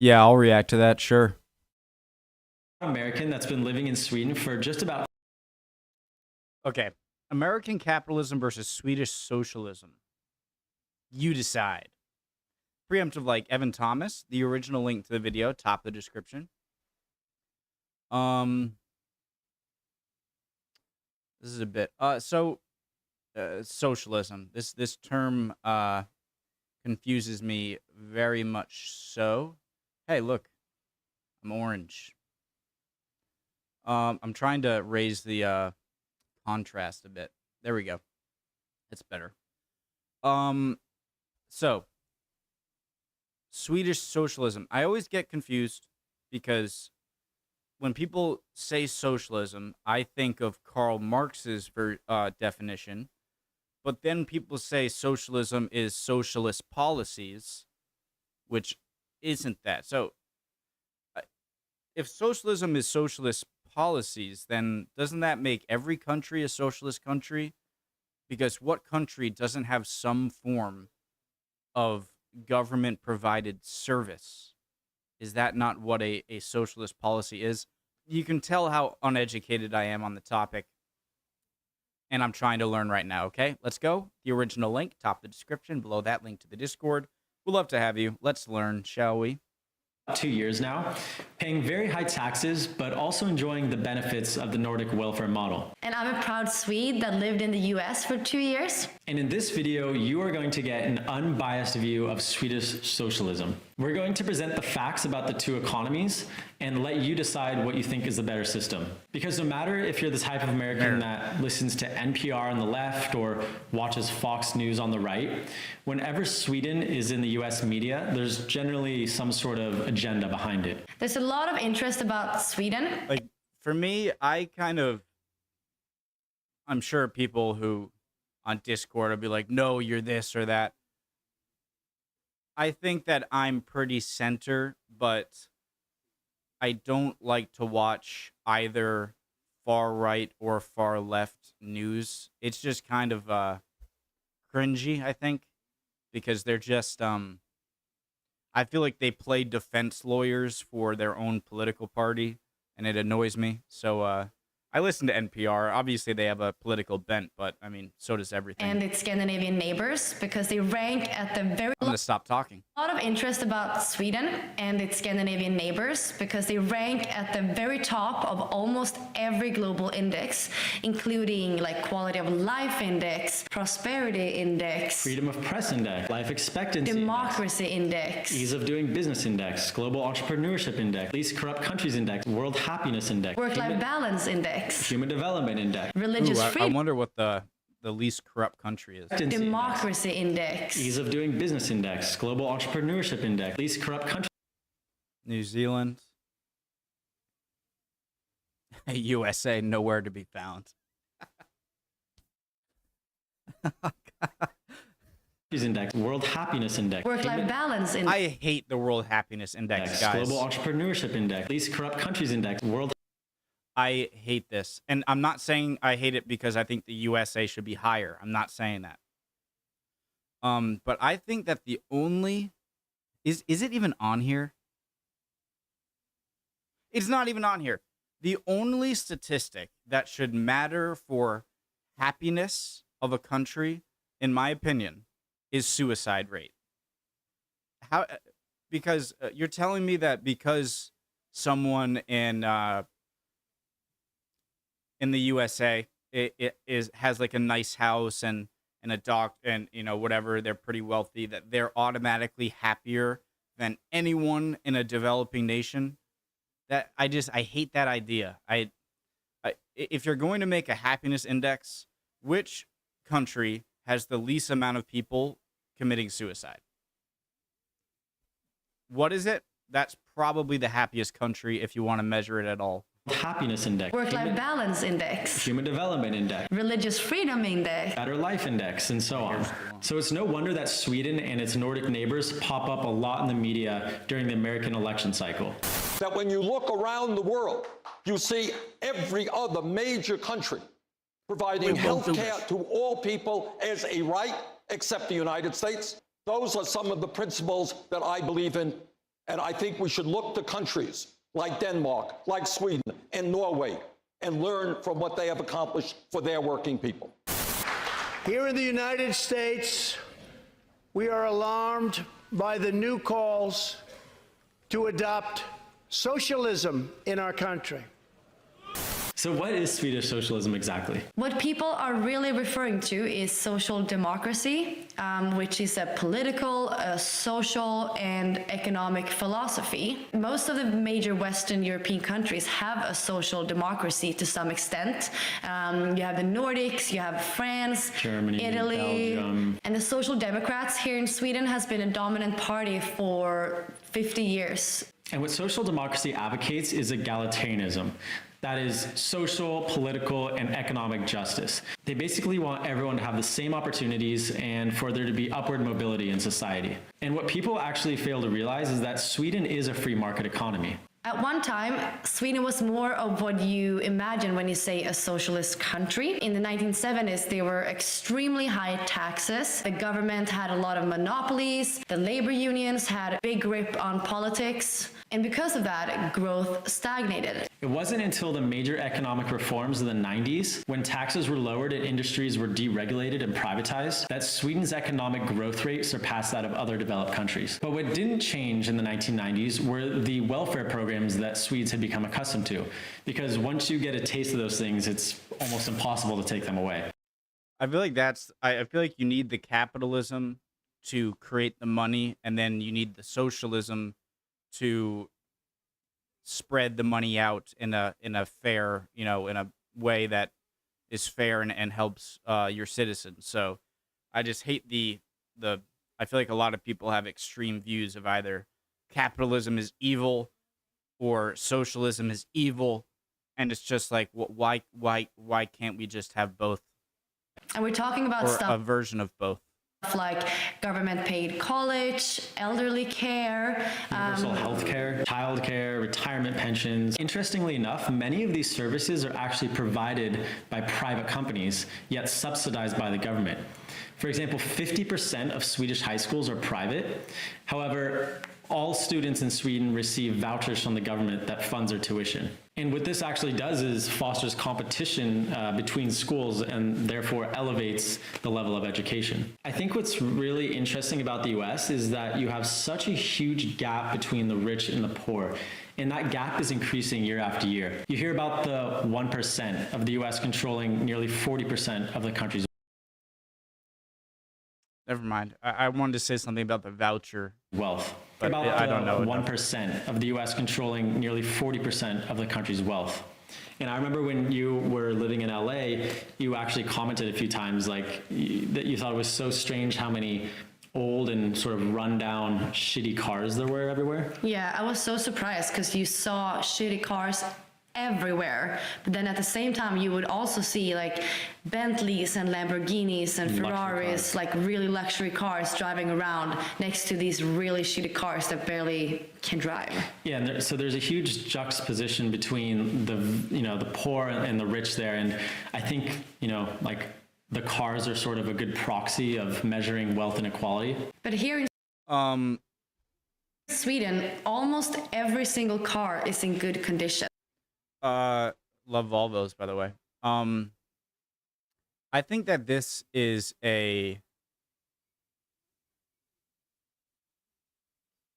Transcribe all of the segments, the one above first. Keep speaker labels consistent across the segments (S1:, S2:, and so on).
S1: Yeah, I'll react to that, sure.
S2: American that's been living in Sweden for just about.
S1: Okay. American capitalism versus Swedish socialism. You decide. Preemptive like Evan Thomas, the original link to the video, top of the description. This is a bit socialism. This term confuses me very much so. Hey, look. I'm orange. I'm trying to raise the contrast a bit. There we go. It's better. So Swedish socialism. I always get confused because when people say socialism, I think of Karl Marx's definition, but then people say socialism is socialist policies, which isn't that. So if socialism is socialist policies, then doesn't that make every country a socialist country? Because what country doesn't have some form of government provided service? Is that not what a socialist policy is? You can tell how uneducated I am on the topic, and I'm trying to learn right now, okay? Let's go. The original link, top of the description, below that link to the Discord. We'd love to have you. Let's learn, shall we?
S2: 2 years now, paying very high taxes, but also enjoying the benefits of the Nordic welfare model.
S3: And I'm a proud Swede that lived in the US for 2 years.
S2: And in this video, you are going to get an unbiased view of Swedish socialism. We're going to present the facts about the two economies and let you decide what you think is the better system. Because no matter if you're the type of American that listens to NPR on the left or watches Fox News on the right, whenever Sweden is in the US media, there's generally some sort of agenda behind it.
S3: There's a lot of interest about Sweden.
S1: Like, for me, I'm sure people who on Discord will be like, no, you're this or that. I think that I'm pretty center, but I don't like to watch either far right or far left news. It's just kind of cringy, I think, because they're just I feel like they play defense lawyers for their own political party, and it annoys me. So I listen to NPR. Obviously, they have a political bent, but I mean, so does everything.
S3: And its Scandinavian neighbors, because they rank at the very...
S1: I'm going to stop talking.
S3: A lot of interest about Sweden and its Scandinavian neighbors, because they rank at the very top of almost every global index, including like quality of life index, prosperity index,
S2: freedom of press index, life expectancy
S3: democracy index,
S2: ease of doing business index, global entrepreneurship index, least corrupt countries index, world happiness index,
S3: work-life balance index,
S2: human development index,
S3: religious freedom.
S1: I wonder what the least corrupt country is.
S3: Democracy index,
S2: ease of doing business index, global entrepreneurship index, least corrupt country.
S1: New Zealand. USA, nowhere to be found.
S2: Index, world happiness index,
S3: work-life balance index.
S1: I hate the World Happiness Index, guys.
S2: Global entrepreneurship index, least corrupt countries index, world.
S1: I hate this. And I'm not saying I hate it because I think the USA should be higher. I'm not saying that. But I think that the only... Is it even on here? It's not even on here. The only statistic that should matter for happiness of a country, in my opinion, is suicide rate. How? Because you're telling me that because someone in the USA has like a nice house and a dog and whatever, they're pretty wealthy, that they're automatically happier than anyone in a developing nation. That I hate that idea. If you're going to make a happiness index, which country has the least amount of people committing suicide? What is it? That's probably the happiest country if you want to measure it at all.
S2: Happiness index,
S3: work-life balance index,
S2: human development index,
S3: religious freedom index,
S2: better life index, and so on. So it's no wonder that Sweden and its Nordic neighbors pop up a lot in the media during the American election cycle.
S4: That when you look around the world, you see every other major country providing health care to all people as a right, except the United States. Those are some of the principles that I believe in And I think we should look to countries like Denmark, like Sweden, and Norway, and learn from what they have accomplished for their working people.
S5: Here in the United States, we are alarmed by the new calls to adopt socialism in our country.
S2: So what is Swedish socialism exactly?
S3: What people are really referring to is social democracy, which is a political, social, and economic philosophy. Most of the major Western European countries have a social democracy to some extent. You have the Nordics, you have France,
S2: Germany,
S3: Italy,
S2: Belgium.
S3: And the Social Democrats here in Sweden has been a dominant party for 50 years.
S2: And what social democracy advocates is egalitarianism. That is social, political, and economic justice. They basically want everyone to have the same opportunities and for there to be upward mobility in society. And what people actually fail to realize is that Sweden is a free market economy.
S3: At one time, Sweden was more of what you imagine when you say a socialist country. In the 1970s, there were extremely high taxes. The government had a lot of monopolies. The labor unions had a big grip on politics. And because of that, growth stagnated.
S2: It wasn't until the major economic reforms in the 90s, when taxes were lowered and industries were deregulated and privatized, that Sweden's economic growth rate surpassed that of other developed countries. But what didn't change in the 1990s were the welfare programs that Swedes had become accustomed to. Because once you get a taste of those things, it's almost impossible to take them away.
S1: I feel like I feel like you need the capitalism to create the money, and then you need the socialism to spread the money out in a fair, in a way that is fair and helps your citizens. So I just hate I feel like a lot of people have extreme views of either capitalism is evil or socialism is evil, and it's just like, why can't we just have both?
S3: And we're talking about
S1: Or
S3: stuff
S1: a version of both.
S3: like government paid college, elderly care,
S2: Universal health care, child care, retirement pensions. Interestingly enough, many of these services are actually provided by private companies, yet subsidized by the government. For example, 50% of Swedish high schools are private. However, all students in Sweden receive vouchers from the government that funds their tuition. And what this actually does is fosters competition between schools and therefore elevates the level of education. I think what's really interesting about the US is that you have such a huge gap between the rich and the poor. And that gap is increasing year after year. You hear about the 1% of the US controlling nearly 40% of the country's.
S1: Never mind. I wanted to say something about the voucher
S2: Wealth.
S1: But
S2: About
S1: I don't know
S2: 1% of the US controlling nearly 40% of the country's wealth. And I remember when you were living in LA, you actually commented a few times like that you thought it was so strange how many old and sort of rundown shitty cars there were everywhere.
S3: Yeah, I was so surprised because you saw shitty cars everywhere, but then at the same time you would also see like Bentleys and Lamborghinis and Ferraris, like really luxury cars driving around next to these really shitty cars that barely can drive.
S2: Yeah, and so there's a huge juxtaposition between the poor and the rich there, and I think like the cars are sort of a good proxy of measuring wealth inequality.
S3: But here in Sweden, almost every single car is in good condition.
S1: Love Volvos, by the way. I think that this is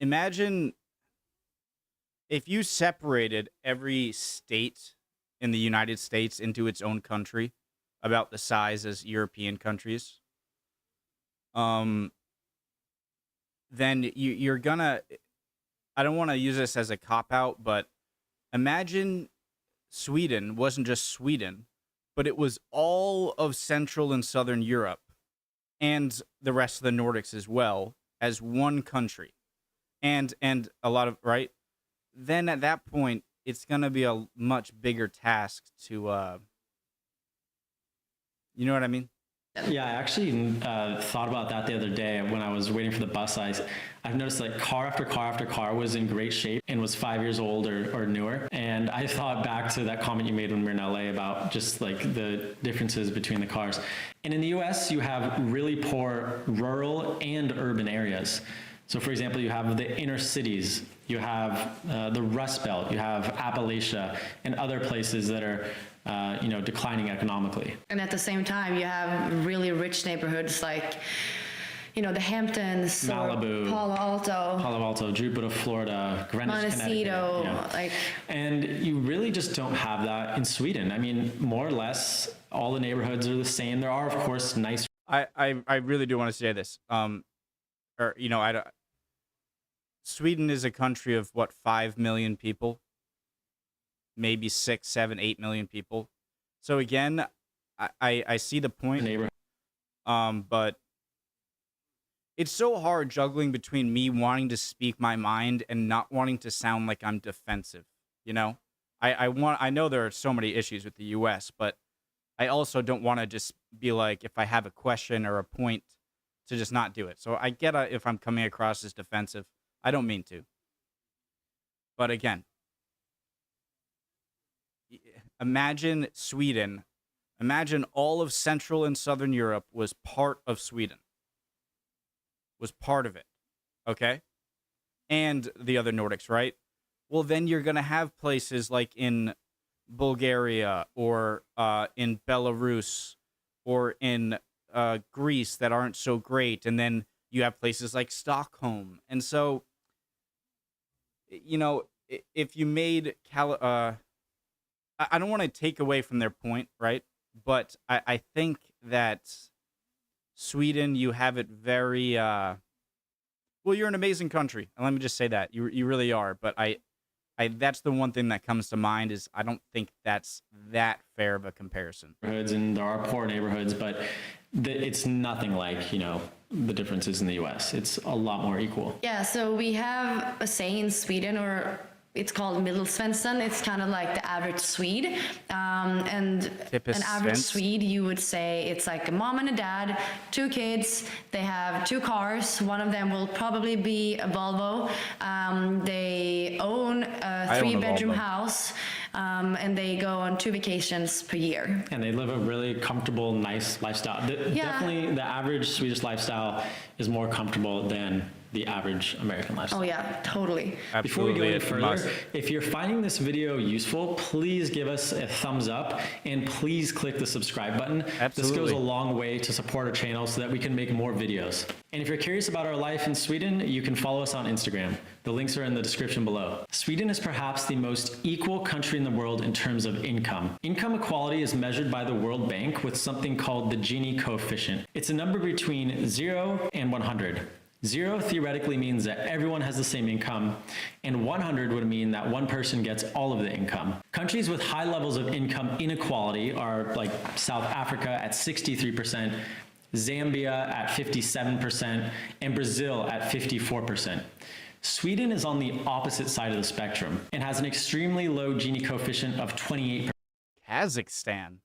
S1: imagine if you separated every state in the United States into its own country, about the size as European countries, then you're gonna, I don't want to use this as a cop-out, but imagine Sweden wasn't just Sweden, but it was all of Central and Southern Europe and the rest of the Nordics as well as one country. And a lot of, right? Then at that point, it's going to be a much bigger task to, you know what I mean?
S2: Yeah, I actually thought about that the other day when I was waiting for the bus. I've noticed like car after car after car was in great shape and was 5 years old or newer. And I thought back to that comment you made when we were in LA about just like the differences between the cars. And in the US, you have really poor rural and urban areas. So for example, you have the inner cities, you have the Rust Belt, you have Appalachia, and other places that are declining economically.
S3: And at the same time, you have really rich neighborhoods like, the Hamptons,
S2: Malibu,
S3: or Palo Alto,
S2: Jupiter, Florida, Greenwich,
S3: Montecito,
S2: Connecticut. And you really just don't have that in Sweden. I mean, more or less, all the neighborhoods are the same. There are, of course, nice.
S1: I really do want to say this. Sweden is a country of what, 5 million people, maybe 6, 7, 8 million people. So again, I see the point. But it's so hard juggling between me wanting to speak my mind and not wanting to sound like I'm defensive. I know there are so many issues with the U.S., but I also don't want to just be like, if I have a question or a point, to just not do it. So I get if I'm coming across as defensive. I don't mean to. But again, imagine Sweden. Imagine all of Central and Southern Europe was part of Sweden. Was part of it. Okay? And the other Nordics, right? Well, then you're going to have places like in Bulgaria or in Belarus or in Greece that aren't so great. And then you have places like Stockholm. And so, if you made I don't want to take away from their point, right? But I think that Sweden, you have it very well, you're an amazing country, and let me just say that you really are. But I that's the one thing that comes to mind is I don't think that's that fair of a comparison.
S2: And there are poor neighborhoods, but it's nothing like the differences in the U.S. It's a lot more equal.
S3: Yeah, so we have a saying in Sweden, or it's called Middelsvensson. It's kind of like the average Swede. And an average Swede, you would say it's like a mom and a dad, 2 kids. They have 2 cars. One of them will probably be a Volvo. They own a 3-bedroom house. And they go on 2 vacations per year. And
S2: they live a really comfortable, nice lifestyle. Definitely the average Swedish lifestyle is more comfortable than the average American lifestyle.
S3: Oh yeah, totally.
S2: Absolutely. Before we go any further, if you're finding this video useful, please give us a thumbs up and please click the subscribe button.
S1: Absolutely.
S2: This goes a long way to support our channel so that we can make more videos. And if you're curious about our life in Sweden, you can follow us on Instagram. The links are in the description below. Sweden is perhaps the most equal country in the world in terms of income. Income equality is measured by the World Bank with something called the Gini coefficient. It's a number between 0 and 100. 0 theoretically means that everyone has the same income, and 100 would mean that one person gets all of the income. Countries with high levels of income inequality are like South Africa at 63%, Zambia at 57%, and Brazil at 54%. Sweden is on the opposite side of the spectrum and has an extremely low Gini coefficient of 28%.
S1: Kazakhstan.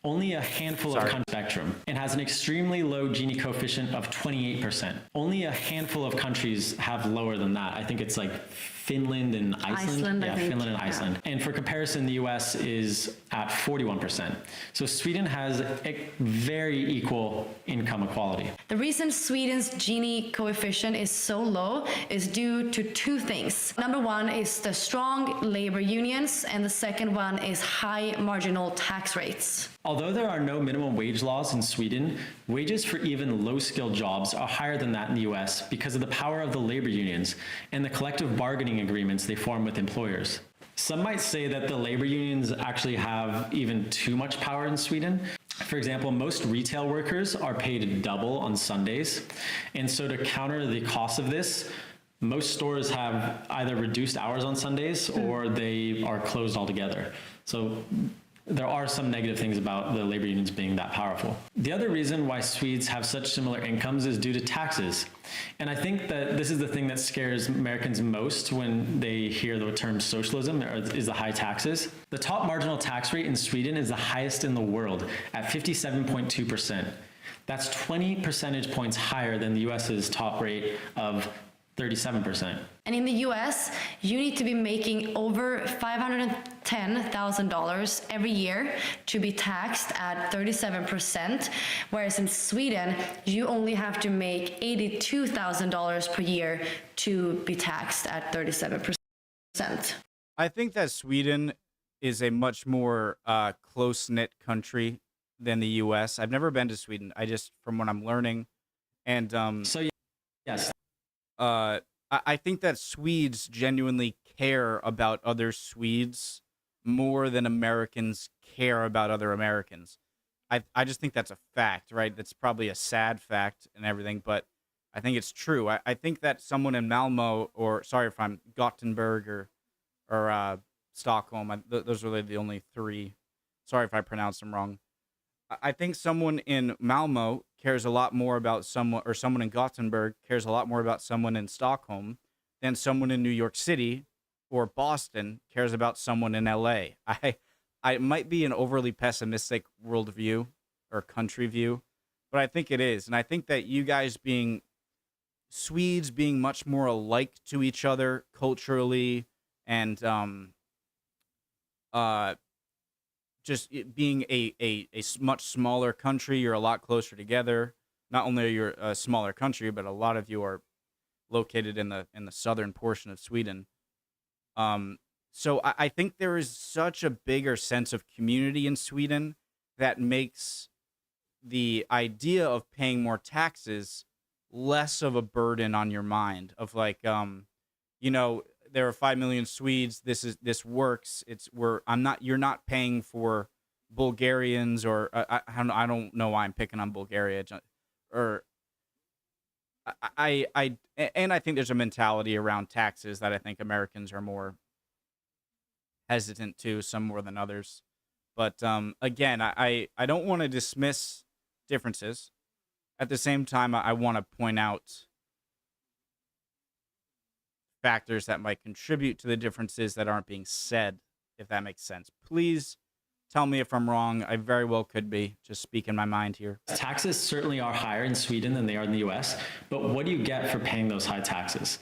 S2: Only a handful of countries spectrum and has an extremely low Gini coefficient of 28%. Only a handful of countries have lower than that. I think it's like Finland and Iceland. Yeah, Finland and Iceland. And for comparison, the US is at 41%. So Sweden has a very equal income equality.
S3: The reason Sweden's Gini coefficient is so low is due to 2 things. Number 1 is the strong labor unions, and the second one is high marginal tax rates.
S2: Although there are no minimum wage laws in Sweden, wages for even low-skilled jobs are higher than that in the US because of the power of the labor unions and the collective bargaining agreements they form with employers. Some might say that the labor unions actually have even too much power in Sweden. For example, most retail workers are paid double on Sundays. And so to counter the cost of this, most stores have either reduced hours on Sundays or they are closed altogether. So there are some negative things about the labor unions being that powerful. The other reason why Swedes have such similar incomes is due to taxes. And I think that this is the thing that scares Americans most when they hear the term socialism, is the high taxes. The top marginal tax rate in Sweden is the highest in the world at 57.2%. That's 20 percentage points higher than the US's top rate of 37%.
S3: And in the US, you need to be making over $510,000 every year to be taxed at 37%, whereas in Sweden, you only have to make $82,000 per year to be taxed at 37%.
S1: I think that Sweden is a much more close-knit country than the US. I've never been to Sweden. I just, from what I'm learning, and
S2: So yes,
S1: I think that Swedes genuinely care about other Swedes more than Americans care about other Americans. I just think that's a fact, right? That's probably a sad fact and everything, but I think it's true. I think that someone in Malmo, or sorry if I'm Gothenburg or Stockholm, those are really the only three. Sorry if I pronounced them wrong. I think someone in Malmo cares a lot more about someone, or someone in Gothenburg cares a lot more about someone in Stockholm than someone in New York City or Boston cares about someone in LA. I might be an overly pessimistic worldview or country view, but I think it is. And I think that you guys being Swedes being much more alike to each other culturally, and just being a much smaller country, you're a lot closer together. Not only are you a smaller country, but a lot of you are located in the southern portion of Sweden. So I think there is such a bigger sense of community in Sweden that makes the idea of paying more taxes less of a burden on your mind. Of like, there are 5 million Swedes. This works. You're not paying for Bulgarians, or I don't know why I'm picking on Bulgaria, or and I think there's a mentality around taxes that I think Americans are more hesitant to, some more than others. But again, I don't want to dismiss differences. At the same time, I want to point out factors that might contribute to the differences that aren't being said, if that makes sense. Please tell me if I'm wrong. I very well could be. Just speaking my mind here.
S2: taxes certainly are higher in Sweden than they are in the US, but what do you get for paying those high taxes?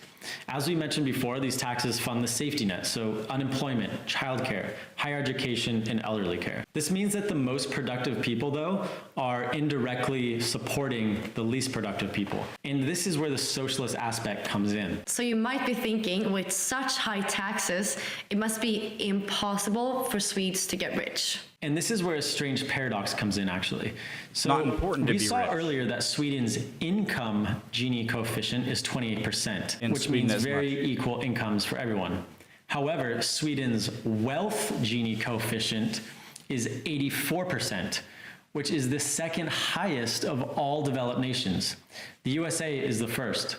S2: As we mentioned before, these taxes fund the safety net, so unemployment, childcare, higher education, and elderly care. This means that the most productive people, though, are indirectly supporting the least productive people. And this is where the socialist aspect comes in.
S3: So you might be thinking, with such high taxes, it must be impossible for Swedes to get rich.
S2: And this is where a strange paradox comes in, actually. So
S1: Not important to
S2: we
S1: be
S2: saw
S1: rich.
S2: earlier that Sweden's income Gini coefficient is 28%,
S1: In
S2: which
S1: Sweden
S2: means
S1: as
S2: very
S1: much.
S2: equal incomes for everyone. However, Sweden's wealth Gini coefficient is 84%, which is the second highest of all developed nations. The USA is the first.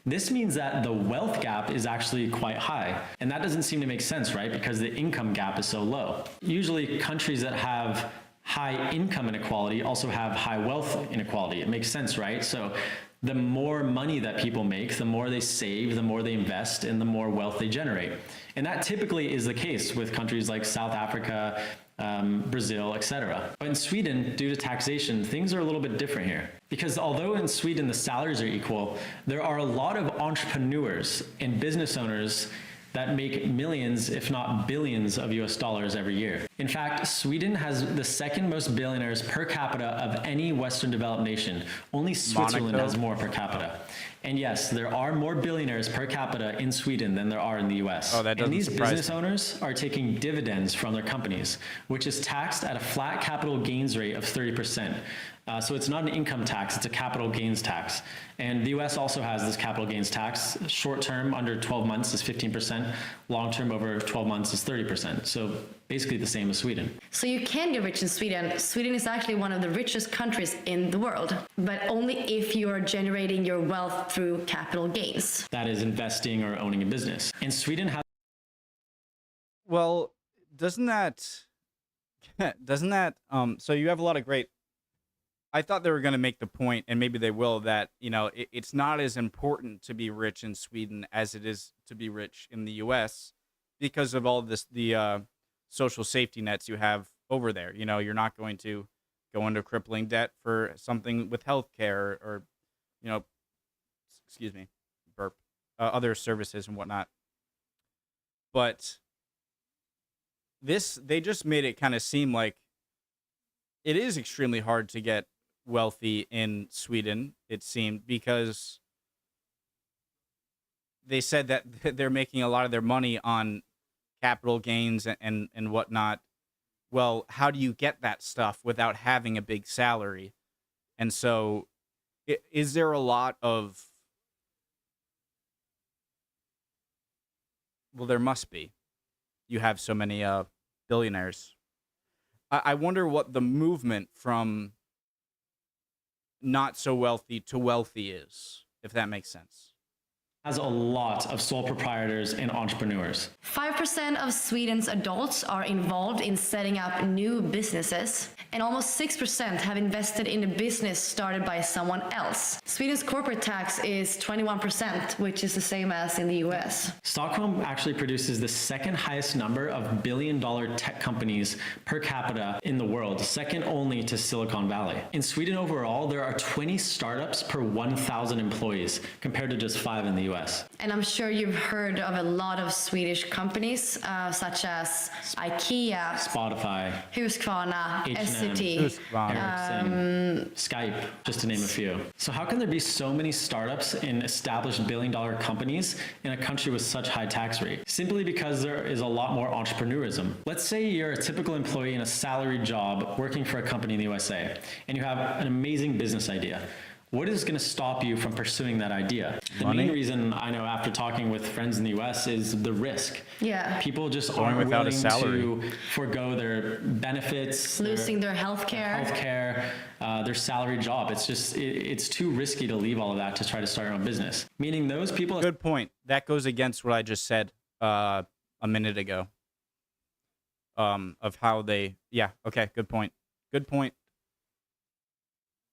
S2: This means that the wealth gap is actually quite high. And that doesn't seem to make sense, right? Because the income gap is so low. Usually countries that have high income inequality also have high wealth inequality. It makes sense, right? So the more money that people make, the more they save, the more they invest, and the more wealth they generate. And that typically is the case with countries like South Africa, Brazil, etc. But in Sweden, due to taxation, things are a little bit different here. Because although in Sweden the salaries are equal, there are a lot of entrepreneurs and business owners that make millions, if not billions, of US dollars every year. In fact, Sweden has the second most billionaires per capita of any Western developed nation. Only Switzerland
S1: Monaco?
S2: has more per capita. And yes, there are more billionaires per capita in Sweden than there are in the US.
S1: Oh, that doesn't
S2: and these
S1: surprise
S2: business
S1: me.
S2: owners are taking dividends from their companies, which is taxed at a flat capital gains rate of 30%. So it's not an income tax, it's a capital gains tax. And the US also has this capital gains tax. Short term, under 12 months, is 15%. Long term, over 12 months, is 30%. So basically the same as Sweden.
S3: So you can get rich in Sweden. Sweden is actually one of the richest countries in the world, but only if you are generating your wealth through capital gains.
S2: That is investing or owning a business. And Sweden has
S1: Well, doesn't that so you have a lot of great. I thought they were going to make the point, and maybe they will, that it's not as important to be rich in Sweden as it is to be rich in the U.S. because of all the social safety nets you have over there. You're not going to go into crippling debt for something with healthcare, or excuse me, burp. other services and whatnot. But they just made it kind of seem like it is extremely hard to get wealthy in Sweden, it seemed, because they said that they're making a lot of their money on capital gains and whatnot. Well, how do you get that stuff without having a big salary? And so, is there a lot of... Well, there must be. You have so many billionaires. I wonder what the movement from not so wealthy to wealthy is, if that makes sense.
S2: Has a lot of sole proprietors and entrepreneurs.
S3: 5% of Sweden's adults are involved in setting up new businesses, and almost 6% have invested in a business started by someone else. Sweden's corporate tax is 21%, which is the same as in the US.
S2: Stockholm actually produces the second highest number of billion-dollar tech companies per capita in the world, second only to Silicon Valley. In Sweden overall, there are 20 startups per 1,000 employees, compared to just 5 in the US.
S3: And I'm sure you've heard of a lot of Swedish companies, such as IKEA,
S2: Spotify,
S3: Husqvarna,
S2: H&M,
S3: SCT.
S2: Ericsson, Skype, just to name a few. So how can there be so many startups in established billion-dollar companies in a country with such high tax rate? Simply because there is a lot more entrepreneurism. Let's say you're a typical employee in a salaried job working for a company in the USA, and you have an amazing business idea. What is going to stop you from pursuing that idea? The main reason I know after talking with friends in the US is the risk.
S3: Yeah.
S2: People just aren't willing to forego their benefits,
S3: Losing their healthcare.
S2: Their salary job. It's just, it's too risky to leave all of that to try to start your own business. Meaning those people...
S1: Good point. That goes against what I just said a minute ago. Of how they... Yeah, okay, good point. Good point.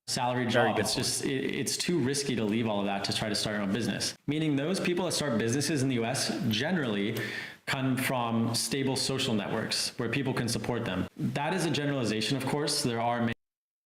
S2: Salary job. It's just, it's too risky to leave all of that to try to start your own business. Meaning those people that start businesses in the US generally come from stable social networks where people can support them. That is a generalization, of course. There are many...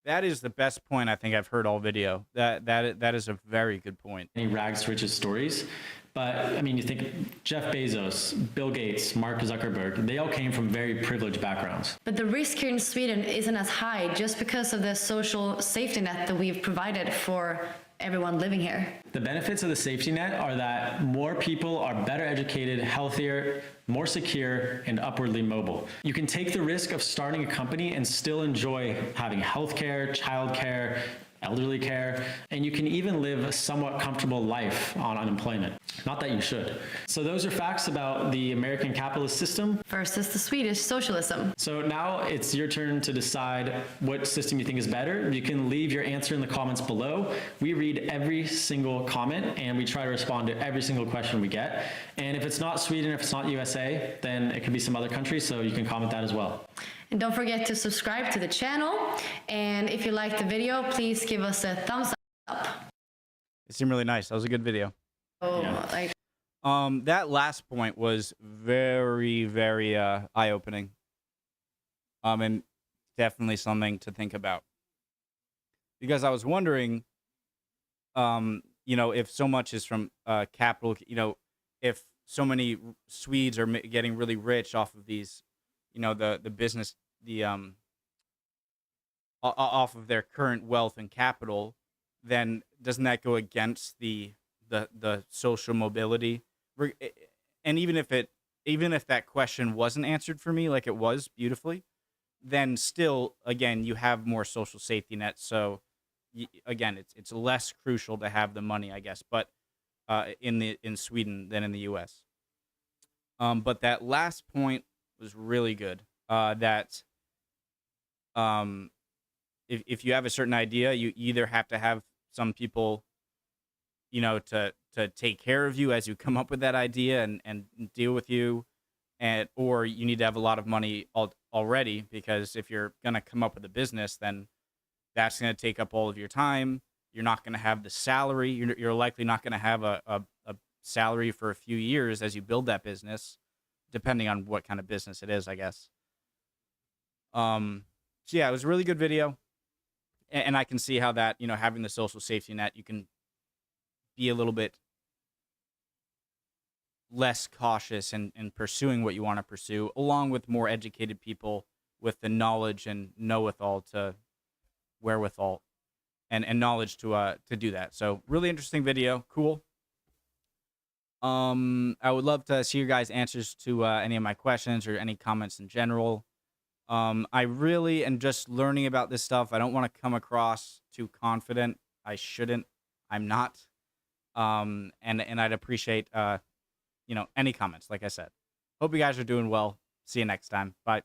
S1: That is the best point I think I've heard all video. That is a very good point.
S2: Any rags to riches stories. But I mean, you think Jeff Bezos, Bill Gates, Mark Zuckerberg, they all came from very privileged backgrounds.
S3: But the risk here in Sweden isn't as high just because of the social safety net that we've provided for everyone living here.
S2: The benefits of the safety net are that more people are better educated, healthier, more secure, and upwardly mobile. You can take the risk of starting a company and still enjoy having healthcare, childcare, elderly care, and you can even live a somewhat comfortable life on unemployment. Not that you should. So those are facts about the American capitalist system
S3: versus the Swedish socialism.
S2: So now it's your turn to decide what system you think is better. You can leave your answer in the comments below. We read every single comment and we try to respond to every single question we get. And if it's not Sweden, if it's not USA, then it could be some other country, so you can comment that as well.
S3: And don't forget to subscribe to the channel. And if you liked the video, please give us a thumbs up.
S1: It seemed really nice. That was a good video.
S3: Oh, yeah.
S1: That last point was very, very eye-opening. And definitely something to think about. Because I was wondering, if so much is from capital, if so many Swedes are getting really rich off of these, the business, off of their current wealth and capital, then doesn't that go against the social mobility? And even if that question wasn't answered for me like it was beautifully, then still, again, you have more social safety net. So again, it's less crucial to have the money, I guess, but in Sweden than in the US. But that last point was really good. That if you have a certain idea, you either have to have some people, to take care of you as you come up with that idea and deal with you, or you need to have a lot of money already, because if you're gonna come up with a business, then that's gonna take up all of your time. You're not gonna have the salary. You're likely not gonna have a salary for a few years as you build that business, depending on what kind of business it is, I guess. So yeah, it was a really good video. And I can see how that, having the social safety net, you can be a little bit less cautious in pursuing what you want to pursue, along with more educated people with the knowledge and know-withal to wherewithal and knowledge to do that. So really interesting video. Cool. I would love to see your guys' answers to any of my questions or any comments in general. I really am just learning about this stuff. I don't want to come across too confident. I shouldn't. I'm not. And I'd appreciate any comments. Like I said, hope you guys are doing well. See you next time. Bye.